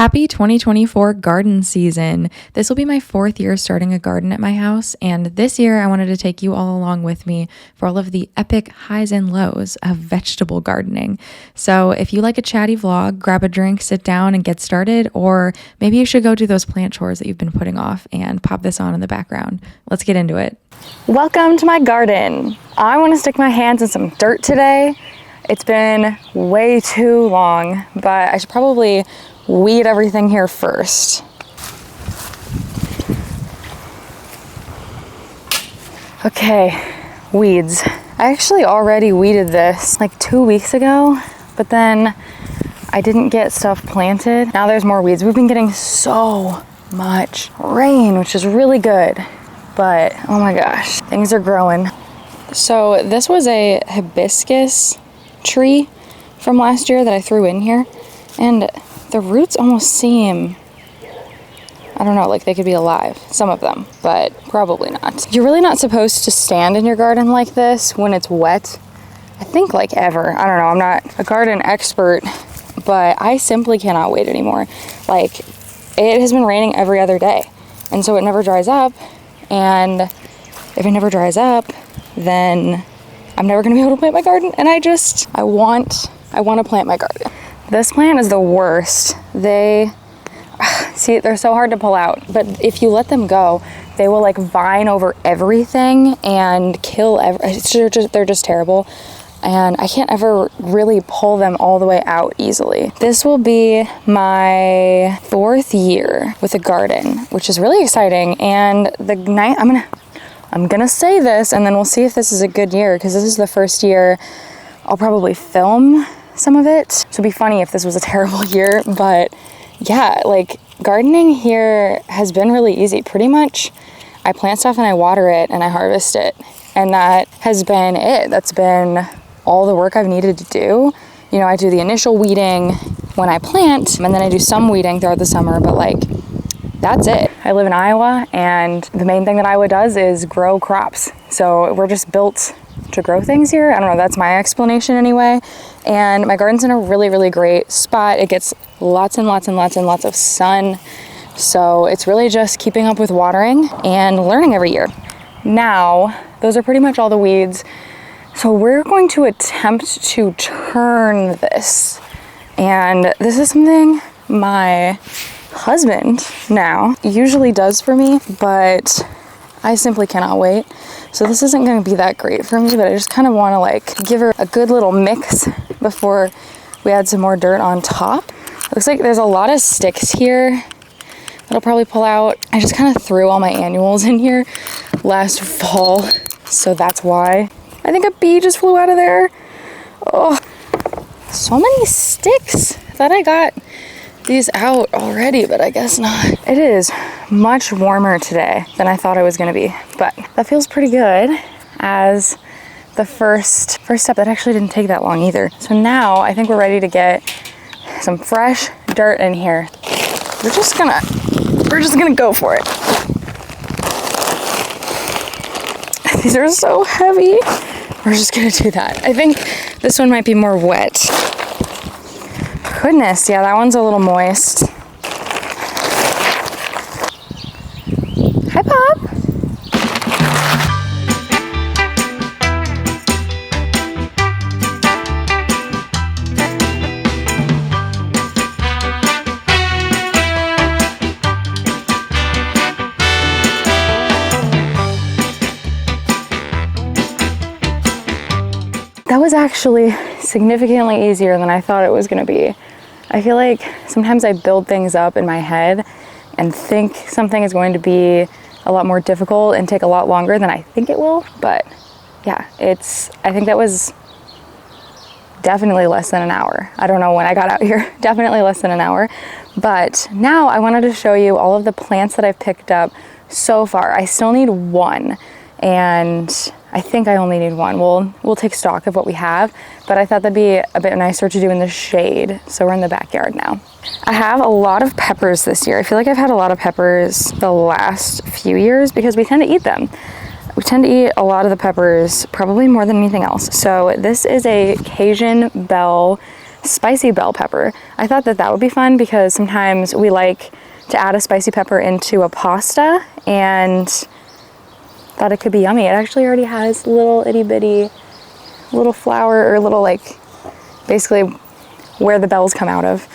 Happy 2024 garden season. This will be my 4th year starting a garden at my house, and this year I wanted to take you all along with me for all of the epic highs and lows of vegetable gardening. So if you like a chatty vlog, grab a drink, sit down and get started, or maybe you should go do those plant chores that you've been putting off and pop this on in the background. Let's get into it. Welcome to my garden. I want to stick my hands in some dirt today. It's been way too long, but I should probably weed everything here first. Okay, weeds. I actually already weeded this like 2 weeks ago, but then I didn't get stuff planted. Now there's more weeds. We've been getting so much rain, which is really good, but oh my gosh, things are growing. So this was a hibiscus tree from last year that I threw in here, and the roots almost seem, I don't know, like they could be alive, some of them, but probably not. You're really not supposed to stand in your garden like this when it's wet, I think, like ever. I don't know, I'm not a garden expert, but I simply cannot wait anymore. Like, it has been raining every other day, and so it never dries up, and if it never dries up, then I'm never gonna be able to plant my garden, and I want to plant my garden. This plant is the worst. They're so hard to pull out, but if you let them go, they will like vine over everything and kill they're just terrible, and I can't ever really pull them all the way out easily. This will be my 4th year with a garden, which is really exciting, and I'm gonna say this, and then we'll see if this is a good year, because this is the first year I'll probably film some of it. So it'd be funny if this was a terrible year, but yeah, like gardening here has been really easy. Pretty much I plant stuff and I water it and I harvest it. And that has been it. That's been all the work I've needed to do. You know, I do the initial weeding when I plant, and then I do some weeding throughout the summer, but like, that's it. I live in Iowa, and the main thing that Iowa does is grow crops. So we're just built to grow things here. I don't know, that's my explanation anyway. And my garden's in a really, really great spot. It gets lots and lots and lots and lots of sun. So it's really just keeping up with watering and learning every year. Now, those are pretty much all the weeds. So we're going to attempt to turn this. And this is something my husband now usually does for me, but I simply cannot wait. So this isn't going to be that great for me, but I just kind of want to like give her a good little mix before we add some more dirt on top. Looks like there's a lot of sticks here that'll probably pull out. I just kind of threw all my annuals in here last fall, so that's why. I think a bee just flew out of there. Oh, so many sticks. I thought I got these out already, but I guess not. It is much warmer today than I thought it was going to be, but that feels pretty good as the first step. That actually didn't take that long either. So now I think we're ready to get some fresh dirt in here. We're just gonna go for it. These are so heavy. We're just gonna do that. I think this one might be more wet. Goodness, yeah, that one's a little moist. Hi, Pop. That was actually significantly easier than I thought it was going to be. I feel like sometimes I build things up in my head and think something is going to be a lot more difficult and take a lot longer than I think it will. But yeah, I think that was definitely less than an hour. I don't know when I got out here, definitely less than an hour. But now I wanted to show you all of the plants that I've picked up so far. I still need one, and I think I only need one. We'll take stock of what we have, but I thought that'd be a bit nicer to do in the shade. So we're in the backyard now. I have a lot of peppers this year. I feel like I've had a lot of peppers the last few years because we tend to eat them. We tend to eat a lot of the peppers, probably more than anything else. So this is a Cajun bell spicy bell pepper. I thought that that would be fun because sometimes we like to add a spicy pepper into a pasta, and thought it could be yummy. It actually already has little itty bitty little flower, or little like basically where the bells come out of.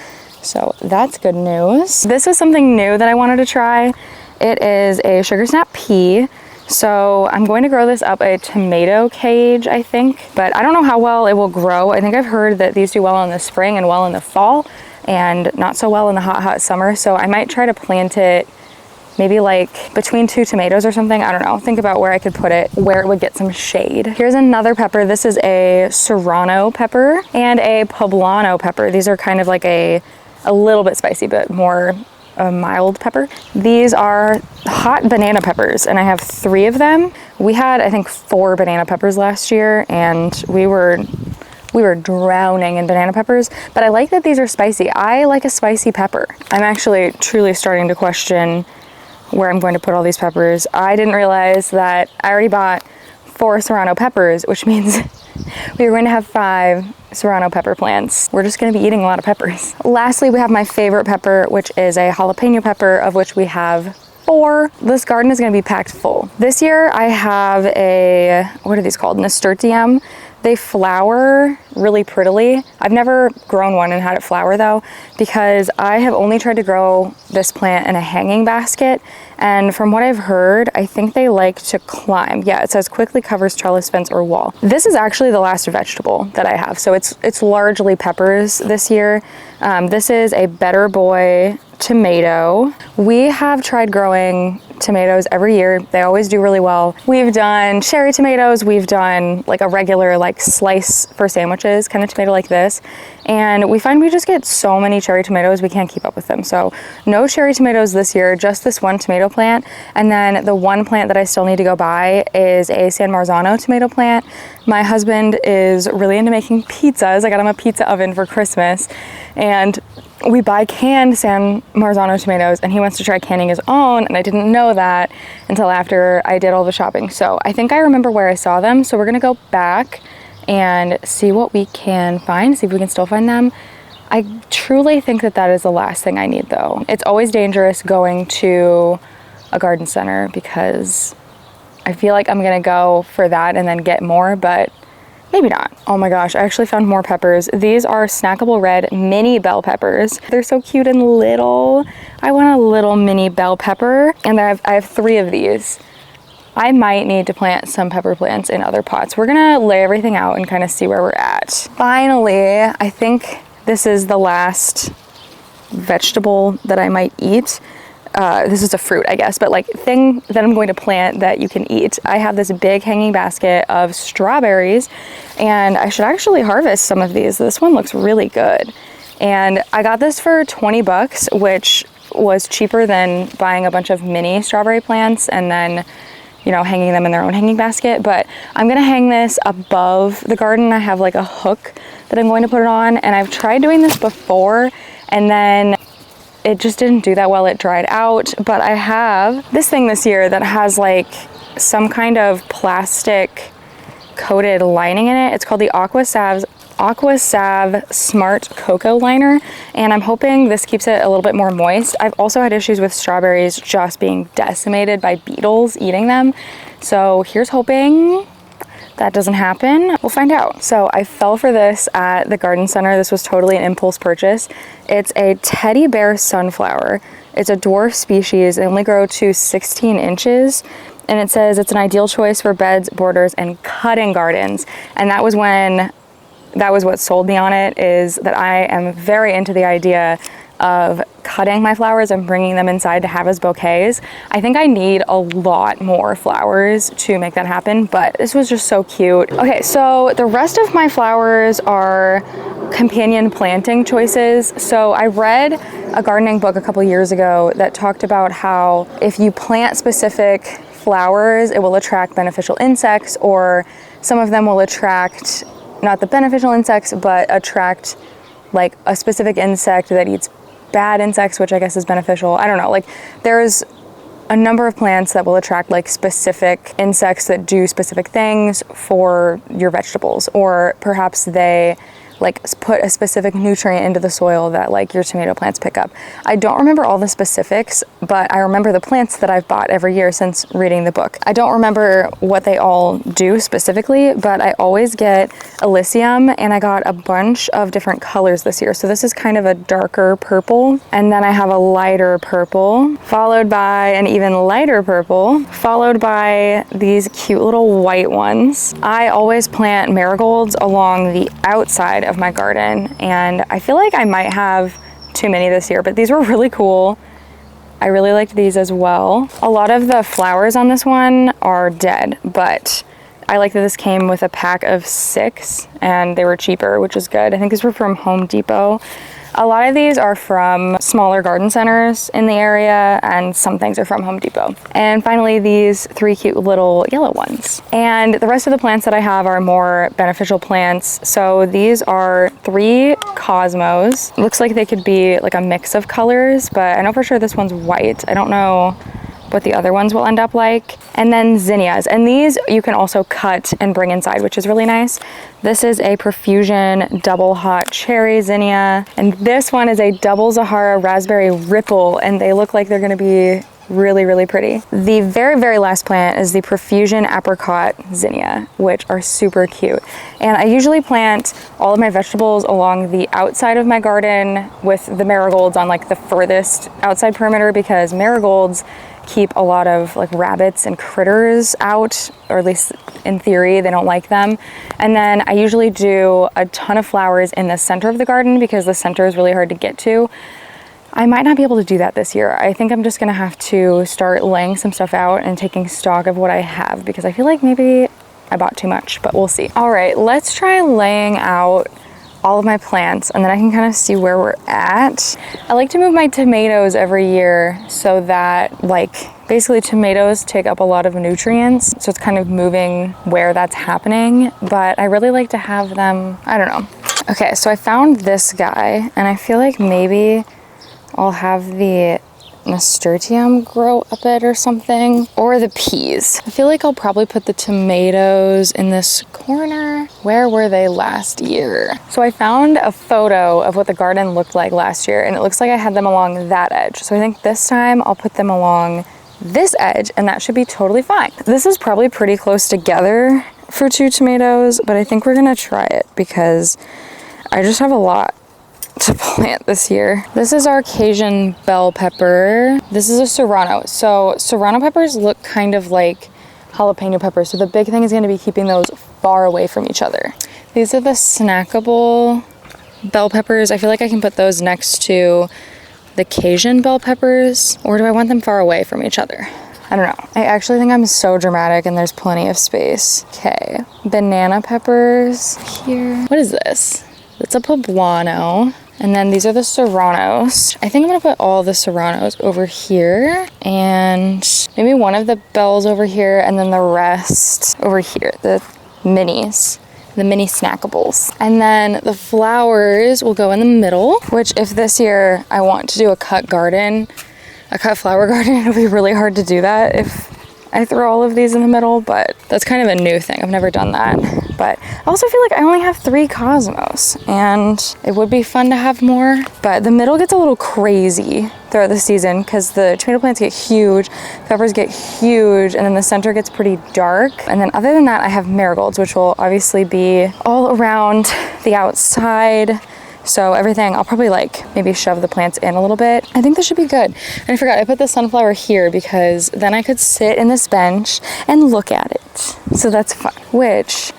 So that's good news. This is something new that I wanted to try. It is a sugar snap pea. So I'm going to grow this up a tomato cage, I think, but I don't know how well it will grow. I think I've heard that these do well in the spring and well in the fall, and not so well in the hot summer. So I might try to plant it maybe like between 2 tomatoes or something. I don't know. Think about where I could put it, where it would get some shade. Here's another pepper. This is a serrano pepper and a poblano pepper. These are kind of like a little bit spicy, but more a mild pepper. These are hot banana peppers, and I have 3 of them. We had, I think, 4 banana peppers last year, and we were drowning in banana peppers, but I like that these are spicy. I like a spicy pepper. I'm actually truly starting to question where I'm going to put all these peppers. I didn't realize that I already bought 4 serrano peppers, which means we are going to have 5 serrano pepper plants. We're just going to be eating a lot of peppers. Lastly, we have my favorite pepper, which is a jalapeno pepper, of which we have 4. This garden is going to be packed full. This year I have a, what are these called? Nasturtium. They flower really prettily. I've never grown one and had it flower though, because I have only tried to grow this plant in a hanging basket. And from what I've heard, I think they like to climb. Yeah, it says quickly covers trellis, fence, or wall. This is actually the last vegetable that I have. So it's largely peppers this year. This is a Better Boy tomato. We have tried growing tomatoes every year. They always do really well. We've done cherry tomatoes. We've done like a regular like slice for sandwiches kind of tomato like this. And we find we just get so many cherry tomatoes, we can't keep up with them. So no cherry tomatoes this year, just this one tomato plant. And then the one plant that I still need to go buy is a San Marzano tomato plant. My husband is really into making pizzas. I got him a pizza oven for Christmas, and we buy canned San Marzano tomatoes, and he wants to try canning his own, and I didn't know that until after I did all the shopping. So I think I remember where I saw them, so we're gonna go back and see what we can find, see if we can still find them. I truly think that that is the last thing I need though. It's always dangerous going to a garden center because I feel like I'm gonna go for that and then get more, but maybe not. Oh my gosh, I actually found more peppers. These are snackable red mini bell peppers. They're so cute and little. I want a little mini bell pepper, and I have 3 of these. I might need to plant some pepper plants in other pots. We're gonna lay everything out and kind of see where we're at. Finally, I think this is the last vegetable that I might eat. This is a fruit, I guess, but like thing that I'm going to plant that you can eat. I have this big hanging basket of strawberries, and I should actually harvest some of these. This one looks really good. And I got this for 20 bucks, which was cheaper than buying a bunch of mini strawberry plants and then, you know, hanging them in their own hanging basket. But I'm gonna hang this above the garden. I have like a hook that I'm going to put it on, and I've tried doing this before, and then it just didn't do that well. It dried out. But I have this thing this year that has like some kind of plastic coated lining in it. It's called the Aquasav Smart Cocoa Liner, and I'm hoping this keeps it a little bit more moist. I've also had issues with strawberries just being decimated by beetles eating them. So here's hoping that doesn't happen. We'll find out. So I fell for this at the garden center. This was totally an impulse purchase. It's a teddy bear sunflower. It's a dwarf species. They only grow to 16 inches. And it says it's an ideal choice for beds, borders, and cutting gardens. And that was what sold me on it, is that I am very into the idea of cutting my flowers and bringing them inside to have as bouquets. I think I need a lot more flowers to make that happen, but this was just so cute. Okay, so the rest of my flowers are companion planting choices. So I read a gardening book a couple years ago that talked about how if you plant specific flowers, it will attract beneficial insects, or some of them will attract not the beneficial insects, but attract like a specific insect that eats bad insects, which I guess is beneficial. I don't know, like there's a number of plants that will attract like specific insects that do specific things for your vegetables, or perhaps they like put a specific nutrient into the soil that like your tomato plants pick up. I don't remember all the specifics, but I remember the plants that I've bought every year since reading the book. I don't remember what they all do specifically, but I always get Elysium, and I got a bunch of different colors this year. So this is kind of a darker purple, and then I have a lighter purple, followed by an even lighter purple, followed by these cute little white ones. I always plant marigolds along the outside of my garden, and I feel like I might have too many this year, but these were really cool. I really liked these as well. A lot of the flowers on this one are dead, but I like that this came with a pack of 6 and they were cheaper, which is good. I think these were from Home Depot. A lot of these are from smaller garden centers in the area, and some things are from Home Depot. And finally, these 3 cute little yellow ones. And the rest of the plants that I have are more beneficial plants. So these are 3 cosmos. Looks like they could be like a mix of colors, but I know for sure this one's white. I don't know what the other ones will end up like. And then zinnias, and these you can also cut and bring inside, which is really nice. This is a Profusion double hot cherry zinnia, and this one is a double Zahara raspberry ripple, and they look like they're going to be really, really pretty. The very, very last plant is the Profusion apricot zinnia, which are super cute. And I usually plant all of my vegetables along the outside of my garden with the marigolds on like the furthest outside perimeter, because marigolds keep a lot of like rabbits and critters out, or at least in theory they don't like them. And then I usually do a ton of flowers in the center of the garden because the center is really hard to get to. I might not be able to do that this year. I think I'm just gonna have to start laying some stuff out and taking stock of what I have, because I feel like maybe I bought too much, but we'll see. All right, let's try laying out all of my plants, and then I can kind of see where we're at. I like to move my tomatoes every year so that, like, basically tomatoes take up a lot of nutrients, so it's kind of moving where that's happening, but I really like to have them, I don't know. Okay, so I found this guy, and I feel like maybe I'll have the nasturtium grow up it or something, or the peas. I feel like I'll probably put the tomatoes in this corner. Where were they last year? So I found a photo of what the garden looked like last year, and it looks like I had them along that edge. So I think this time I'll put them along this edge, and that should be totally fine. This is probably pretty close together for 2 tomatoes, but I think we're gonna try it because I just have a lot to plant this year. This is our Cajun bell pepper. This is a serrano. So serrano peppers look kind of like jalapeno peppers. So the big thing is going to be keeping those far away from each other. These are the snackable bell peppers. I feel like I can put those next to the Cajun bell peppers, or do I want them far away from each other? I don't know. I actually think I'm so dramatic and there's plenty of space. Okay, banana peppers here. What is this? It's a poblano. And then these are the serranos. I think I'm gonna put all the serranos over here, and maybe one of the bells over here, and then the rest over here, the minis, the mini snackables. And then the flowers will go in the middle, which if this year I want to do a cut garden, a cut flower garden, it'll be really hard to do that if I throw all of these in the middle, but that's kind of a new thing. I've never done that. But I also feel like I only have 3 cosmos, and it would be fun to have more. But the middle gets a little crazy throughout the season because the tomato plants get huge, peppers get huge, and then the center gets pretty dark. And then other than that, I have marigolds, which will obviously be all around the outside. So everything, I'll probably like maybe shove the plants in a little bit. I think this should be good. And I forgot, I put the sunflower here because then I could sit in this bench and look at it. So that's fun. Which,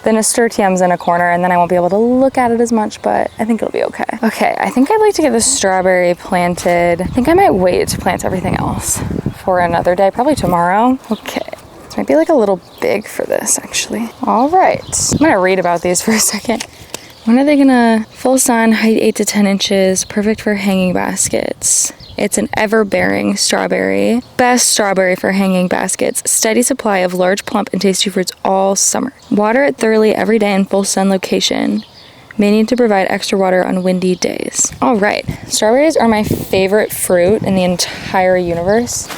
the nasturtium's in a corner and then I won't be able to look at it as much, but I think it'll be okay. Okay, I think I'd like to get the strawberry planted. I think I might wait to plant everything else for another day, probably tomorrow. Okay. This might be like a little big for this actually. All right, I'm gonna read about these for a second. When are they gonna? Full sun, height 8 to 10 inches, perfect for hanging baskets. It's an ever-bearing strawberry. Best strawberry for hanging baskets. Steady supply of large, plump, and tasty fruits all summer. Water it thoroughly every day in full sun location. May need to provide extra water on windy days. All right, strawberries are my favorite fruit in the entire universe.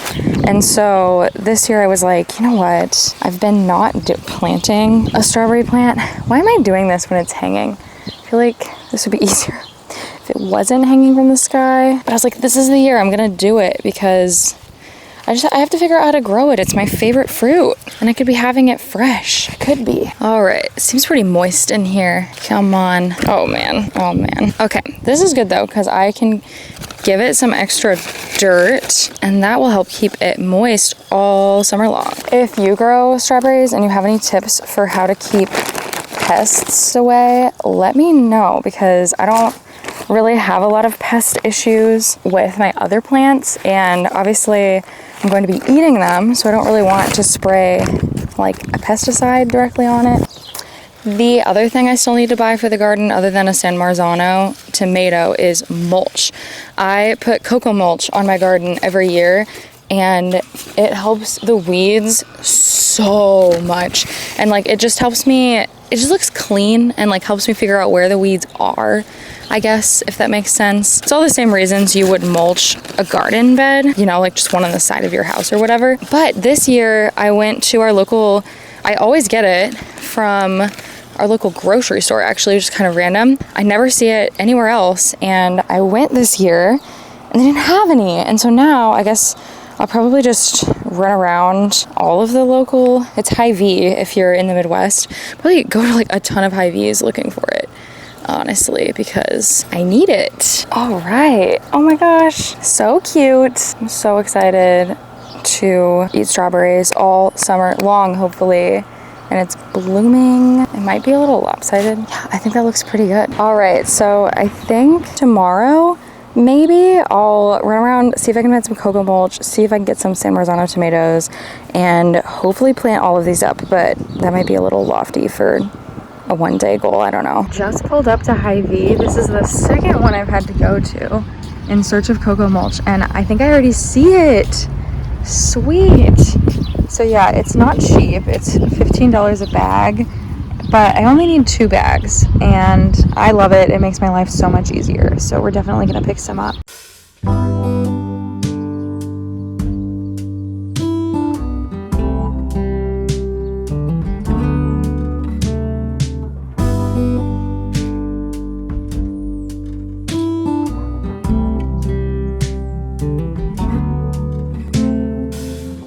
And so this year I was like, you know what? I've been not planting a strawberry plant. Why am I doing this when it's hanging? I feel feel like this would be easier if it wasn't hanging from the sky. But I was like, this is the year I'm gonna do it because I have to figure out how to grow it. It's my favorite fruit and I could be having it fresh. I could be. All right, it seems pretty moist in here. Come on. Oh man, oh man. Okay, this is good though because I can give it some extra dirt and that will help keep it moist all summer long. If you grow strawberries and you have any tips for how to keep pests away, let me know because I don't really have a lot of pest issues with my other plants, and obviously I'm going to be eating them, so I don't really want to spray like a pesticide directly on it. The other thing I still need to buy for the garden other than a San Marzano tomato is mulch. I put cocoa mulch on my garden every year and it helps the weeds so much, and like it just helps me, it just looks clean and like helps me figure out where the weeds are, I guess, if that makes sense. It's all the same reasons you would mulch a garden bed, you know, like just one on the side of your house or whatever. But this year I went to our local, I always get it from our local grocery store, actually, just kind of random. I never see it anywhere else, and I went this year and they didn't have any, and so now I guess I'll probably just run around all of the local, it's Hy-Vee if you're in the Midwest, probably go to like a ton of Hy-Vees looking for it, honestly, because I need it. All right, oh my gosh, so cute. I'm so excited to eat strawberries all summer long, hopefully, and it's blooming. It might be a little lopsided. Yeah, I think that looks pretty good. All right, so I think tomorrow, maybe I'll run around, see if I can find some cocoa mulch, see if I can get some San Marzano tomatoes, and hopefully plant all of these up, but that might be a little lofty for a one-day goal, I don't know. Just pulled up to Hy-Vee. This is the second one I've had to go to in search of cocoa mulch, and I think I already see it. Sweet. So yeah, it's not cheap. It's $15 a bag, but I only need 2 bags, and I love it. It makes my life so much easier. So we're definitely gonna pick some up.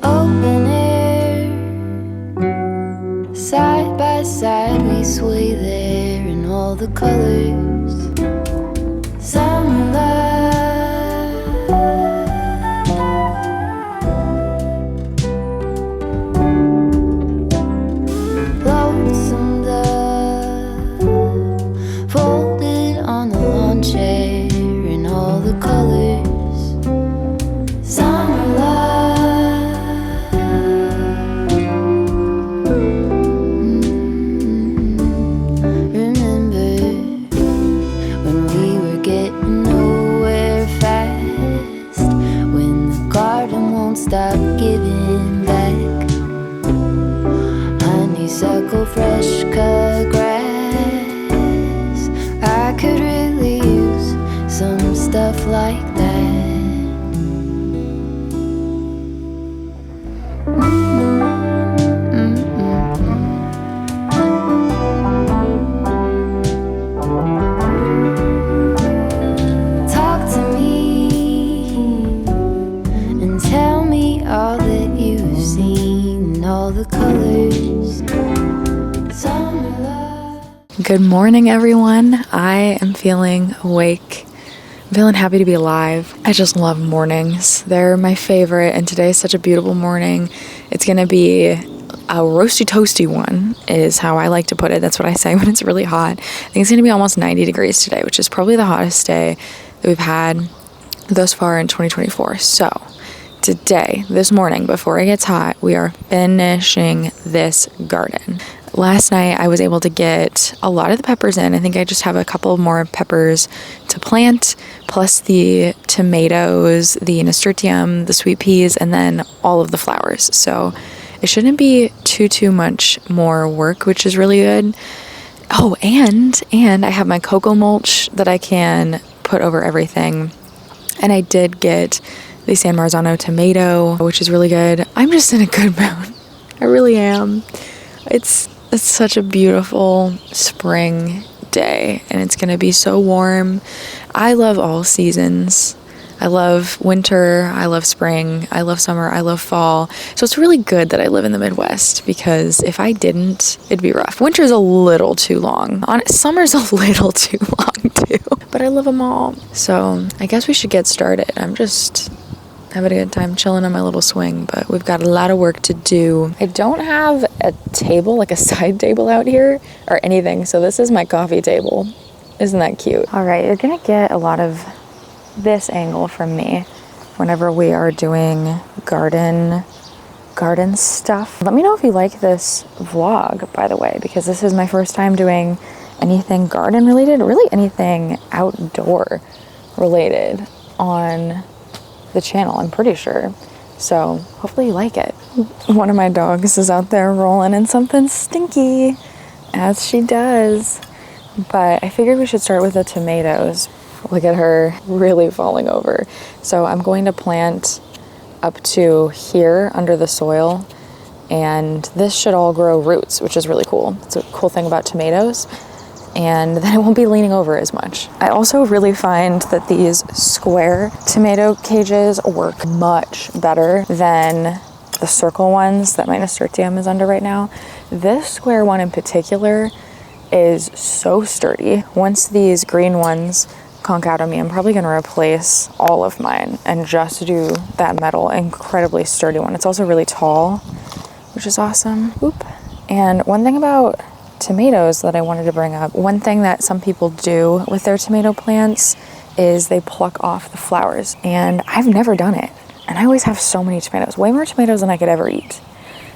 Open air, side by side we sway there in all the colors. Summer love, lonesome dove, folded on the lawn chair in all the colors. Summer love. Stop giving back. Honeysuckle, fresh cut grass. I could really use some stuff like that. Talk to me and tell me all that you've seen, all the colors. Summer love. Good morning, everyone. I am feeling awake. I'm feeling happy to be alive. I just love mornings. They're my favorite, and today is such a beautiful morning. It's gonna be a roasty toasty one, is how I like to put it. That's what I say when it's really hot. I think it's gonna be almost 90 degrees today, which is probably the hottest day that we've had thus far in 2024. So today, this morning, before it gets hot, we are finishing this garden. Last night, I was able to get a lot of the peppers in. I think I just have a couple more peppers to plant, plus the tomatoes, the nasturtium, the sweet peas, and then all of the flowers. So it shouldn't be too much more work, which is really good. Oh, and I have my cocoa mulch that I can put over everything. And I did get the San Marzano tomato, which is really good. I'm just in a good mood. I really am. It's such a beautiful spring day, and it's gonna be so warm. I love all seasons. I love winter, I love spring, I love summer, I love fall. So it's really good that I live in the Midwest, because if I didn't, it'd be rough. Winter's a little too long. Summer's a little too long too. But I love them all. So I guess we should get started. I'm just having a good time chilling on my little swing, but we've got a lot of work to do. I don't have a table, like a side table out here or anything. So this is my coffee table. Isn't that cute? All right, you're gonna get a lot of this angle from me whenever we are doing garden stuff. Let me know if you like this vlog, by the way, because this is my first time doing anything garden related, really anything outdoor related on the channel, I'm pretty sure. So hopefully you like it. One of my dogs is out there rolling in something stinky, as she does. But I figured we should start with the tomatoes. Look at her really falling over. So I'm going to plant up to here under the soil, and this should all grow roots, which is really cool. It's a cool thing about tomatoes, and then it won't be leaning over as much. I also really find that these square tomato cages work much better than the circle ones that my nasturtium is under right now. This square one in particular is so sturdy. Once these green ones conk out on me, I'm probably going to replace all of mine and just do that metal incredibly sturdy one. It's also really tall, which is awesome. Oop. And one thing about tomatoes that I wanted to bring up, one thing that some people do with their tomato plants is they pluck off the flowers, and I've never done it, and I always have so many tomatoes, way more tomatoes than I could ever eat.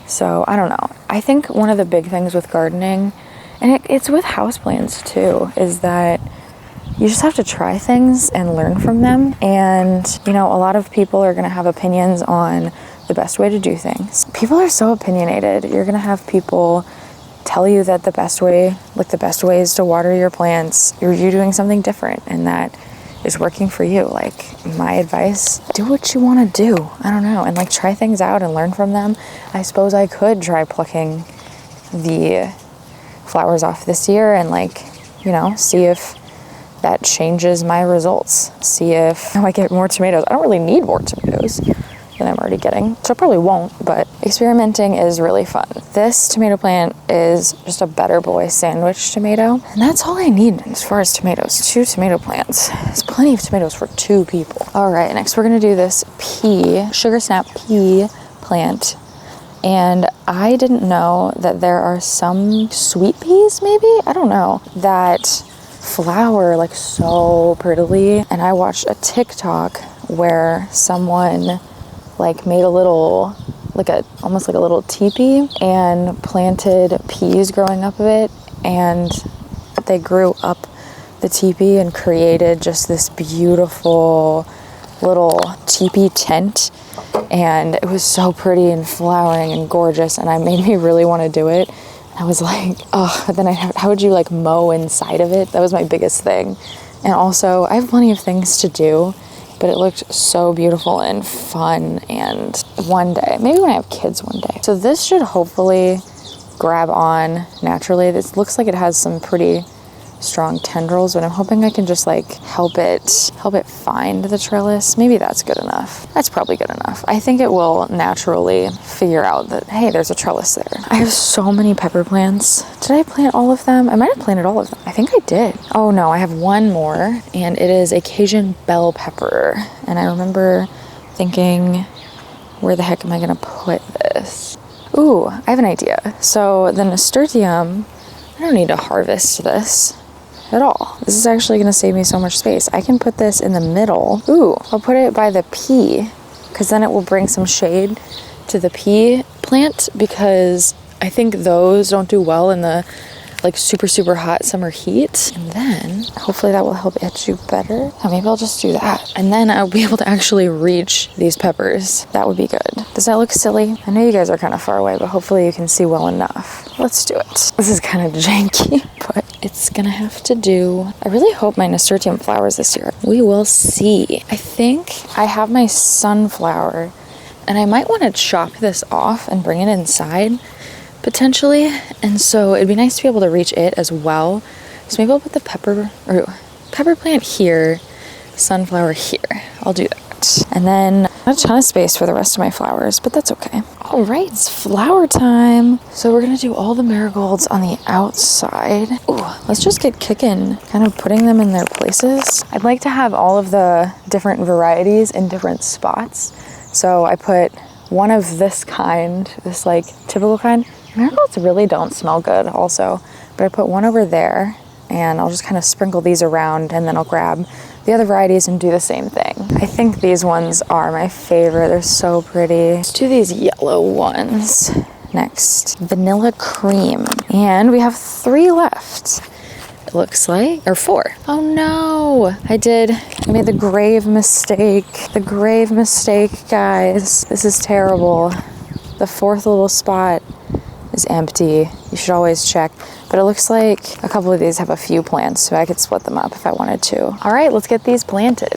So I don't know. I think one of the big things with gardening, and it's with houseplants too, is that you just have to try things and learn from them. And, you know, a lot of people are going to have opinions on the best way to do things. People are so opinionated. You're going to have people tell you that the best way is to water your plants. You're doing something different, and that is working for you. Like, my advice, do what you want to do. I don't know. And like, try things out and learn from them. I suppose I could try plucking the flowers off this year and, like, you know, see if that changes my results. See if I get more tomatoes. I don't really need more tomatoes than I'm already getting, so I probably won't, but experimenting is really fun. This tomato plant is just a Better Boy sandwich tomato, and that's all I need as far as tomatoes. 2 tomato plants. It's plenty of tomatoes for 2 people. All right, next we're gonna do this sugar snap pea plant. And I didn't know that there are some sweet peas, maybe? I don't know, that flower like so prettily. And I watched a TikTok where someone like made a little, almost like a little teepee and planted peas growing up of it. And they grew up the teepee and created just this beautiful little teepee tent. And it was so pretty and flowering and gorgeous, and it made me really want to do it. I was like, oh, but then how would you like mow inside of it? That was my biggest thing. And also, I have plenty of things to do, but it looked so beautiful and fun. And one day, maybe when I have kids one day. So this should hopefully grab on naturally. This looks like it has some pretty strong tendrils, but I'm hoping I can just like help it find the trellis. Maybe that's good enough. That's probably good enough. I think it will naturally figure out that, hey, there's a trellis there. I have so many pepper plants. Did I plant all of them? I might have planted all of them. I think I did. Oh no, I have one more, and it is a Cajun bell pepper. And I remember thinking, where the heck am I gonna put this? Ooh, I have an idea. So the nasturtium, I don't need to harvest this at all. This is actually going to save me so much space. I can put this in the middle. Ooh, I'll put it by the pea, because then it will bring some shade to the pea plant, because I think those don't do well in the like super, super hot summer heat. And then hopefully that will help itch you better. Oh, maybe I'll just do that. And then I'll be able to actually reach these peppers. That would be good. Does that look silly? I know you guys are kind of far away, but hopefully you can see well enough. Let's do it. This is kind of janky, but it's gonna have to do. I really hope my nasturtium flowers this year. We will see. I think I have my sunflower, and I might want to chop this off and bring it inside potentially, and so it'd be nice to be able to reach it as well. So maybe I'll put the pepper plant here, sunflower here. I'll do that. And then not a ton of space for the rest of my flowers, but that's okay. All right, it's flower time. So we're gonna do all the marigolds on the outside. Ooh, let's just get kicking, kind of putting them in their places. I'd like to have all of the different varieties in different spots. So I put one of this kind, this like typical kind. Marigolds really don't smell good also, but I put one over there and I'll just kind of sprinkle these around and then I'll grab the other varieties and do the same thing. I think these ones are my favorite. They're so pretty. Let's do these yellow ones next. Vanilla cream. And we have 3 left. It looks like, or 4. Oh no, I made the grave mistake. The grave mistake, guys. This is terrible. The 4th little spot is empty. You should always check. But it looks like a couple of these have a few plants, so I could split them up if I wanted to. All right, let's get these planted.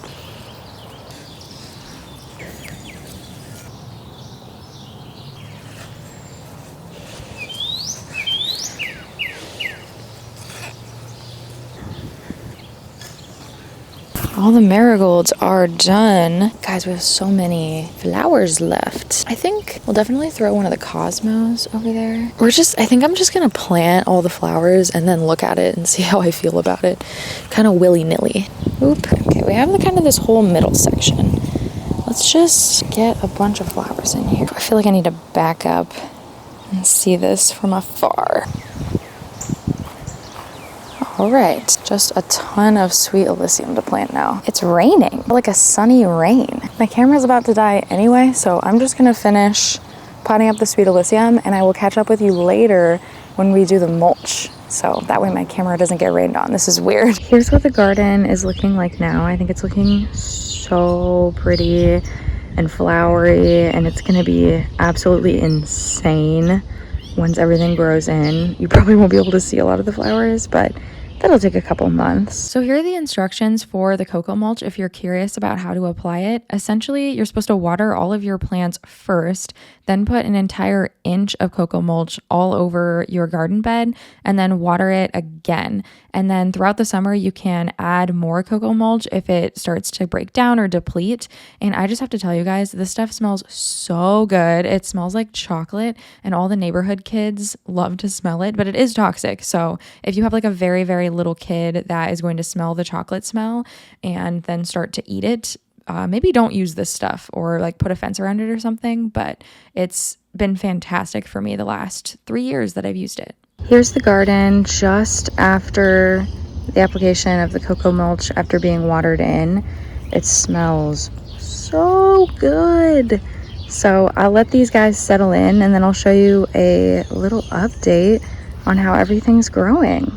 All the marigolds are done. Guys, we have so many flowers left. I think we'll definitely throw one of the cosmos over there. I think I'm just gonna plant all the flowers and then look at it and see how I feel about it. Kind of willy-nilly. Oop. Okay, we have kind of this whole middle section. Let's just get a bunch of flowers in here. I feel like I need to back up and see this from afar. All right, just a ton of sweet Elysium to plant now. It's raining, like a sunny rain. My camera's about to die anyway, so I'm just gonna finish potting up the sweet Elysium and I will catch up with you later when we do the mulch. So that way my camera doesn't get rained on. This is weird. Here's what the garden is looking like now. I think it's looking so pretty and flowery, and it's gonna be absolutely insane once everything grows in. You probably won't be able to see a lot of the flowers, but that'll take a couple months. So here are the instructions for the cocoa mulch if you're curious about how to apply it. Essentially, you're supposed to water all of your plants first, then put an entire inch of cocoa mulch all over your garden bed, and then water it again. And then throughout the summer, you can add more cocoa mulch if it starts to break down or deplete. And I just have to tell you guys, this stuff smells so good. It smells like chocolate, and all the neighborhood kids love to smell it, but it is toxic. So if you have like a very, very little kid that is going to smell the chocolate smell and then start to eat it, maybe don't use this stuff or like put a fence around it or something, but it's been fantastic for me the last 3 years that I've used it. Here's the garden just after the application of the cocoa mulch after being watered in. It smells so good. So I'll let these guys settle in and then I'll show you a little update on how everything's growing.